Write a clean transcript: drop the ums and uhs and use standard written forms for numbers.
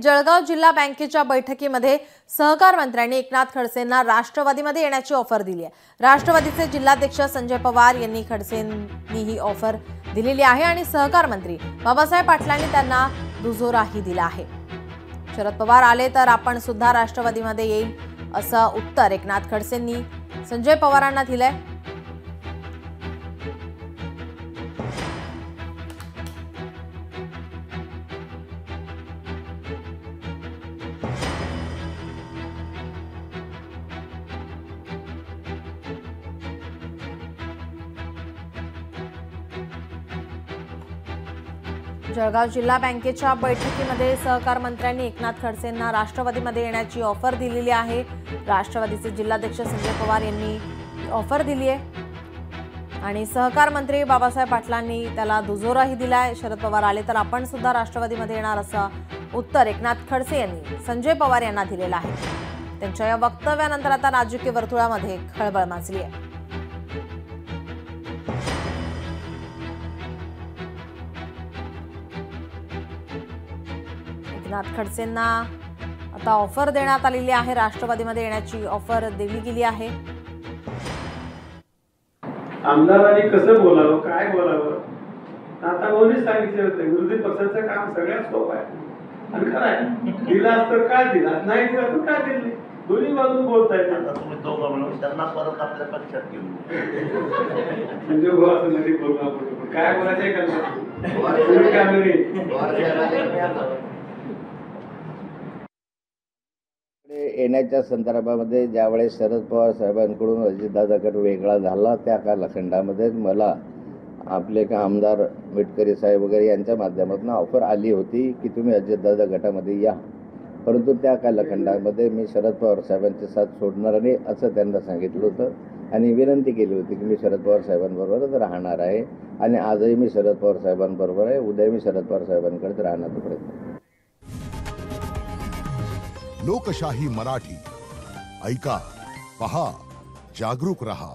जळगाव जिल्हा बँकेच्या बैठकीमध्ये सहकार मंत्र्यांनी एकनाथ खडसेंना राष्ट्रवादीमध्ये येण्याची ऑफर दिली आहे। राष्ट्रवादीचे जिल्हाध्यक्ष संजय पवार यांनी खडसेंनी ही ऑफर दिलेली आहे आणि सहकार मंत्री बाबासाहेब पाटलांनी त्यांना दुजोराही दिला आहे। शरद पवार आले तर आपण सुद्धा राष्ट्रवादीमध्ये येईल असं उत्तर एकनाथ खडसेंनी संजय पवारांना दिलंय। जळगाव जिल्हा बँकेच्या बैठकीमध्ये सहकार मंत्र्यांनी एकनाथ खडसेंना राष्ट्रवादीमध्ये येण्याची ऑफर दिलेली आहे। राष्ट्रवादीचे जिल्हाध्यक्ष संजय पवार यांनी ऑफर दिली आहे आणि सहकार मंत्री बाबासाहेब पाटलांनी त्याला दुजोराही दिलाय। शरद पवार आले तर आपण सुद्धा राष्ट्रवादीमध्ये येणार असं उत्तर एकनाथ खडसे यांनी संजय पवार यांना दिलेलं आहे। त्यांच्या या वक्तव्यानंतर आता राजकीय वर्तुळामध्ये खळबळ माजली आहे। एकनाथ खडसेंना आता ऑफर देण्यात आलेली आहे, राष्ट्रवादीमध्ये येण्याची ऑफर दिली गेली आहे। आमदारांनी कसं बोलावं, काय बोलावं, आता कोणीच सांगितलं होतं। विरोधी पक्षाचं काम सगळ्यात सोपं आहे आणि खरं आहे। दिला तर काय दिला, नाही दिला तर काय दिले, दोन्ही बाजून बोलतायत। आता तुम्ही दोघं म्हणून त्यांना परत आपल्या पक्षात घेऊन म्हणजे भाऊ असं नाही बोलू आपण, काय बोलायचंय येण्याच्या संदर्भामध्ये ज्यावेळेस शरद पवार साहेबांकडून अजितदादा गट वेगळा झाला त्या कालखंडामध्ये मला आपले आमदार मिटकरी साहेब वगैरे यांच्या माध्यमातून ऑफर आली होती की तुम्ही अजितदादा गटामध्ये या, परंतु त्या कालखंडामध्ये मी शरद पवार साहेबांची साथ सोडणार नाही असं त्यांना सांगितलं होतं आणि विनंती केली होती की मी शरद पवार साहेबांबरोबरच राहणार आहे आणि आजही मी शरद पवार साहेबांबरोबर आहे, उद्या मी शरद पवार साहेबांकडेच राहण्याचा प्रयत्न। लोकशाही मराठी ऐका, पहा, जागरूक रहा।